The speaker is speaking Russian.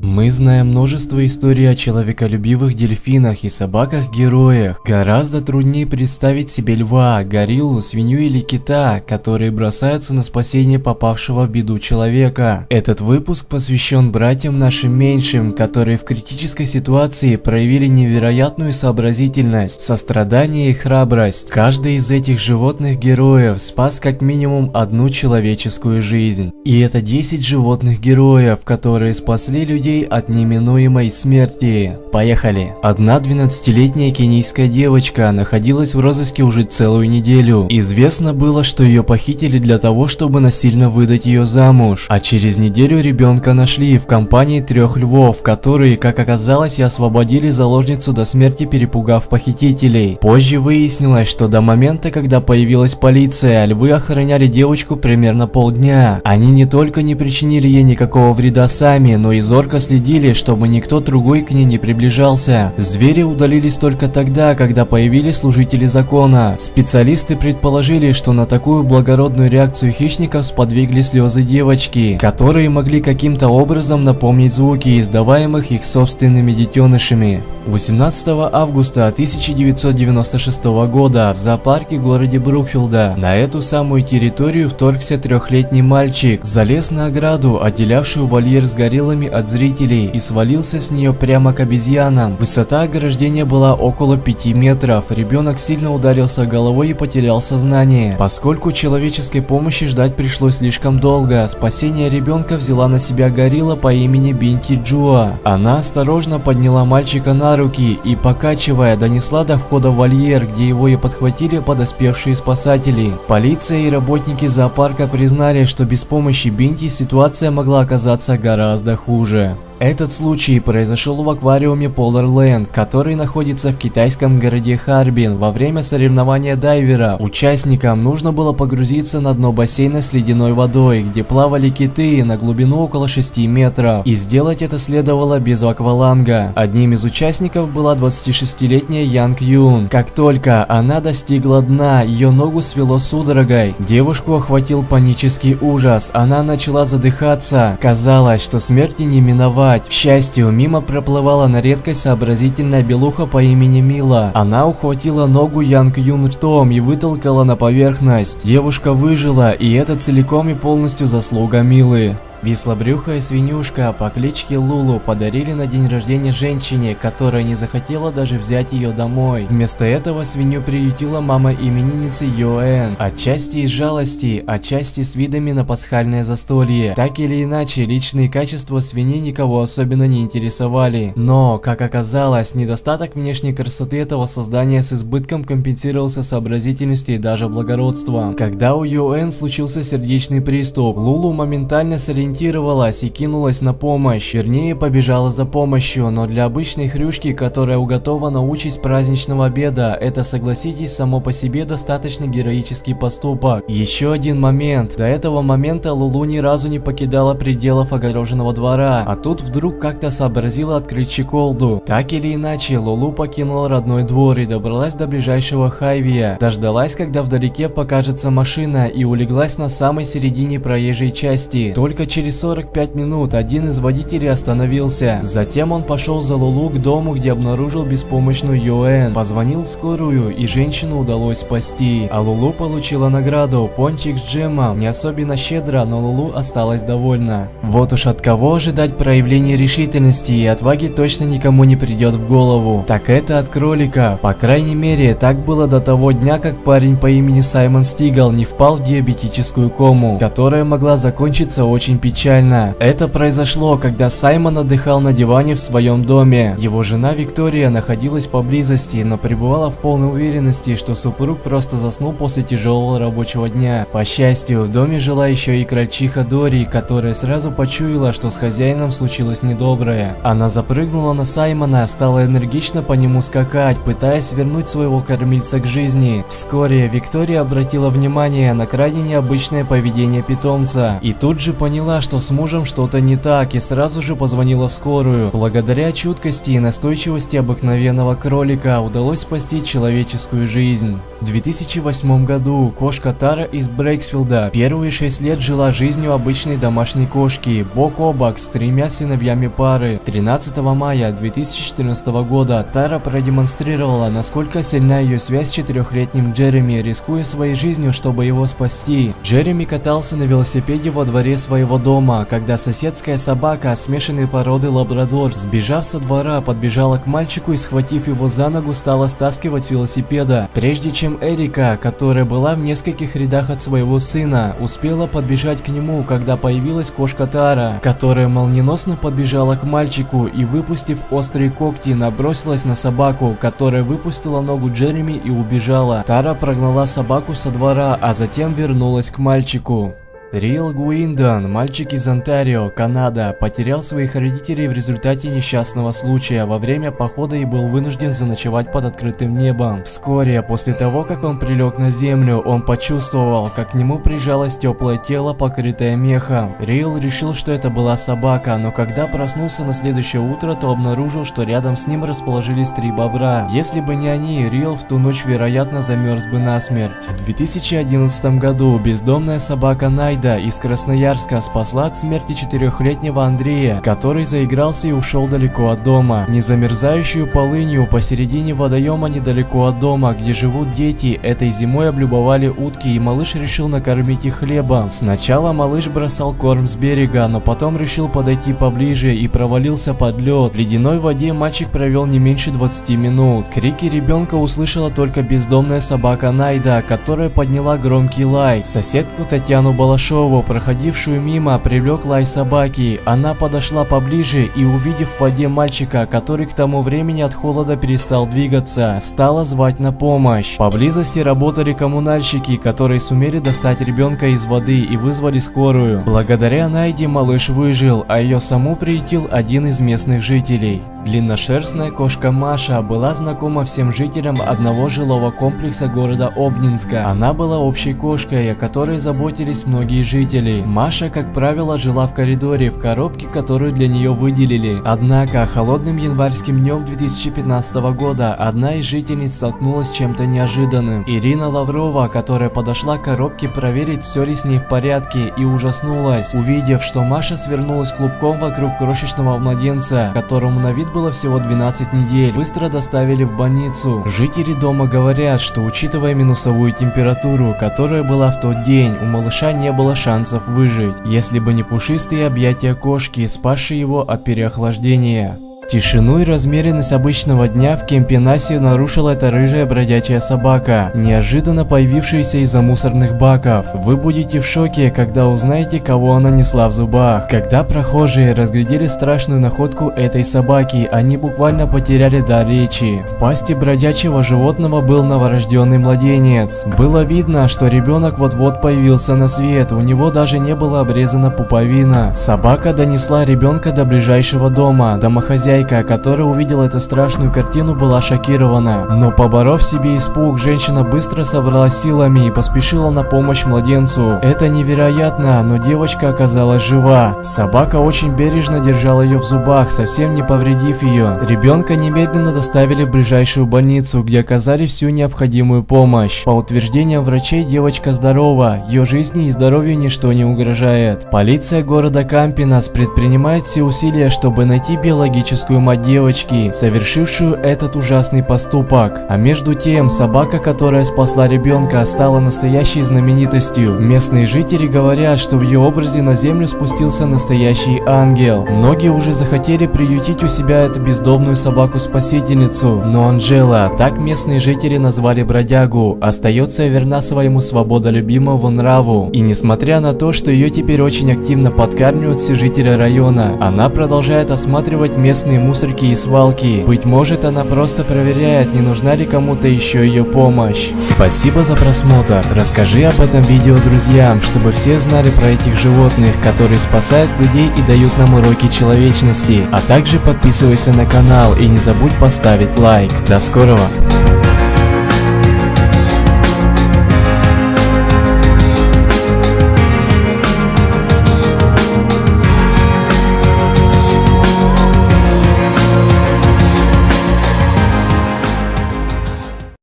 Мы знаем множество историй о человеколюбивых дельфинах и собаках-героях. Гораздо труднее представить себе льва, гориллу, свинью или кита, которые бросаются на спасение попавшего в беду человека. Этот выпуск посвящен братьям нашим меньшим, которые в критической ситуации проявили невероятную сообразительность, сострадание и храбрость. Каждый из этих животных героев спас как минимум одну человеческую жизнь. И это 10 животных героев, которые спасли людей от неминуемой смерти. Поехали! Одна 12-летняя кенийская девочка находилась в розыске уже целую неделю. Известно было, что ее похитили для того, чтобы насильно выдать ее замуж. А через неделю ребенка нашли в компании 3 львов, которые, как оказалось, и освободили заложницу до смерти, перепугав похитителей. Позже выяснилось, что до момента, когда появилась полиция, львы охраняли девочку примерно полдня. Они не только не причинили ей никакого вреда сами, но и зорко следили, чтобы никто другой к ней не приближался. Звери удалились только тогда, когда появились служители закона. Специалисты предположили, что на такую благородную реакцию хищников сподвигли слезы девочки, которые могли каким-то образом напомнить звуки, издаваемых их собственными детенышами. 18 августа 1996 года в зоопарке в городе Брукфилда на эту самую территорию вторгся 3-летний мальчик, залез на ограду, отделявшую вольер с гориллами от зрителей, и свалился с нее прямо к обезьянам. Высота ограждения была около 5 метров. Ребенок сильно ударился головой и потерял сознание. Поскольку человеческой помощи ждать пришлось слишком долго, спасение ребенка взяла на себя горилла по имени Бинти Джуа. Она осторожно подняла мальчика на руки и, покачивая, донесла до входа в вольер, где его и подхватили подоспевшие спасатели. Полиция и работники зоопарка признали, что без помощи Бинти ситуация могла оказаться гораздо хуже. Этот случай произошел в аквариуме Polarland, который находится в китайском городе Харбин. Во время соревнования дайвера участникам нужно было погрузиться на дно бассейна с ледяной водой, где плавали киты на глубину около 6 метров. И сделать это следовало без акваланга. Одним из участников была 26-летняя Янг Юн. Как только она достигла дна, ее ногу свело судорогой. Девушку охватил панический ужас. Она начала задыхаться. Казалось, что смерти не миновать. К счастью, мимо проплывала на редкость сообразительная белуха по имени Мила. Она ухватила ногу Янг Юн ртом и вытолкала на поверхность. Девушка выжила, и это целиком и полностью заслуга Милы. Вислобрюхая свинюшка по кличке Лулу подарили на день рождения женщине, которая не захотела даже взять ее домой. Вместо этого свинью приютила мама именинницы Йоэн, отчасти из жалости, отчасти с видами на пасхальное застолье. Так или иначе, личные качества свиньи никого особенно не интересовали. Но, как оказалось, недостаток внешней красоты этого создания с избытком компенсировался сообразительностью и даже благородством. Когда у Йоэн случился сердечный приступ, Лулу моментально сориентировалась и кинулась на помощь, вернее побежала за помощью, но для обычной хрюшки, которая уготована участь праздничного обеда, это, согласитесь, само по себе достаточно героический поступок. Еще один момент. До этого момента Лулу ни разу не покидала пределов огороженного двора, а тут вдруг как-то сообразила открыть щеколду. Так или иначе, Лулу покинула родной двор и добралась до ближайшего хайвия, дождалась, когда вдалеке покажется машина, и улеглась на самой середине проезжей части. Только через 45 минут один из водителей остановился. Затем он пошел за Лулу к дому, где обнаружил беспомощную Йоэн. Позвонил в скорую, и женщину удалось спасти. А Лулу получила награду – пончик с джемом. Не особенно щедро, но Лулу осталась довольна. Вот уж от кого ожидать проявления решительности и отваги точно никому не придет в голову. Так это от кролика. По крайней мере, так было до того дня, как парень по имени Саймон Стигал не впал в диабетическую кому, которая могла закончиться очень печально. Это произошло, когда Саймон отдыхал на диване в своем доме. Его жена Виктория находилась поблизости, но пребывала в полной уверенности, что супруг просто заснул после тяжелого рабочего дня. По счастью, в доме жила еще и крольчиха Дори, которая сразу почуяла, что с хозяином случилось недоброе. Она запрыгнула на Саймона, стала энергично по нему скакать, пытаясь вернуть своего кормильца к жизни. Вскоре Виктория обратила внимание на крайне необычное поведение питомца и тут же поняла, поняла, что с мужем что-то не так, и сразу же позвонила в скорую. Благодаря чуткости и настойчивости обыкновенного кролика удалось спасти человеческую жизнь. В 2008 году кошка Тара из Брейксфилда первые 6 лет жила жизнью обычной домашней кошки, бок о бок с 3 сыновьями пары. 13 мая 2014 года Тара продемонстрировала, насколько сильна ее связь с 4-летним Джереми, рискуя своей жизнью, чтобы его спасти. Джереми катался на велосипеде во дворе своего дома, когда соседская собака смешанной породы лабрадор, сбежав со двора, подбежала к мальчику и, схватив его за ногу, стала стаскивать с велосипеда. Прежде чем Эрика, которая была в нескольких рядах от своего сына, успела подбежать к нему, когда появилась кошка Тара, которая молниеносно подбежала к мальчику и, выпустив острые когти, набросилась на собаку, которая выпустила ногу Джереми и убежала. Тара прогнала собаку со двора, а затем вернулась к мальчику. Риэл Гуиндон, мальчик из Онтарио, Канада, потерял своих родителей в результате несчастного случая во время похода и был вынужден заночевать под открытым небом. Вскоре после того, как он прилег на землю, он почувствовал, как к нему прижалось теплое тело, покрытое мехом. Риэл решил, что это была собака, но когда проснулся на следующее утро, то обнаружил, что рядом с ним расположились 3 бобра. Если бы не они, Риэл в ту ночь, вероятно, замерз бы насмерть. В 2011 году бездомная собака Найда из Красноярска спасла от смерти 4-летнего Андрея, который заигрался и ушел далеко от дома. Незамерзающую полынью посередине водоема недалеко от дома, где живут дети, этой зимой облюбовали утки, и малыш решил накормить их хлебом. Сначала малыш бросал корм с берега, но потом решил подойти поближе и провалился под лед. В ледяной воде мальчик провел не меньше 20 минут. Крики ребенка услышала только бездомная собака Найда, которая подняла громкий лай. Соседку Татьяну Балашову, проходившую мимо, привлек лай собаки. Она подошла поближе и, увидев в воде мальчика, который к тому времени от холода перестал двигаться, стала звать на помощь. Поблизости работали коммунальщики, которые сумели достать ребенка из воды и вызвали скорую. Благодаря Найде малыш выжил, а ее саму приютил один из местных жителей. Длинношерстная кошка Маша была знакома всем жителям одного жилого комплекса города Обнинска. Она была общей кошкой, о которой заботились многие жители. Маша, как правило, жила в коридоре, в коробке, которую для нее выделили. Однако, холодным январским днем 2015 года одна из жительниц столкнулась с чем-то неожиданным. Ирина Лаврова, которая подошла к коробке проверить, все ли с ней в порядке, и ужаснулась, увидев, что Маша свернулась клубком вокруг крошечного младенца, которому на вид было всего 12 недель. Быстро доставили в больницу. Жители дома говорят, что, учитывая минусовую температуру, которая была в тот день, у малыша не было шансов выжить, если бы не пушистые объятия кошки, спасшие его от переохлаждения. Тишину и размеренность обычного дня в Кемпенасе нарушила эта рыжая бродячая собака, неожиданно появившаяся из-за мусорных баков. Вы будете в шоке, когда узнаете, кого она несла в зубах. Когда прохожие разглядели страшную находку этой собаки, они буквально потеряли дар речи. В пасти бродячего животного был новорожденный младенец. Было видно, что ребенок вот-вот появился на свет, у него даже не была обрезана пуповина. Собака донесла ребенка до ближайшего дома. Домохозяйка, которая увидела эту страшную картину, была шокирована. Но, поборов в себе испуг, женщина быстро собралась силами и поспешила на помощь младенцу. Это невероятно, но девочка оказалась жива. Собака очень бережно держала ее в зубах, совсем не повредив ее. Ребенка немедленно доставили в ближайшую больницу, где оказали всю необходимую помощь. По утверждениям врачей, девочка здорова, ее жизни и здоровью ничто не угрожает. Полиция города Кампенас предпринимает все усилия, чтобы найти биологическую мать девочки, совершившую этот ужасный поступок. А между тем, собака, которая спасла ребенка, стала настоящей знаменитостью. Местные жители говорят, что в ее образе на землю спустился настоящий ангел. Многие уже захотели приютить у себя эту бездомную собаку-спасительницу, но Анжела, так местные жители назвали бродягу, остается верна своему свободолюбимому нраву. И несмотря на то, что ее теперь очень активно подкармливают все жители района, она продолжает осматривать местные мусорки и свалки. Быть может, она просто проверяет, не нужна ли кому-то еще ее помощь. Спасибо за просмотр. Расскажи об этом видео друзьям, чтобы все знали про этих животных, которые спасают людей и дают нам уроки человечности. А также подписывайся на канал и не забудь поставить лайк. До скорого!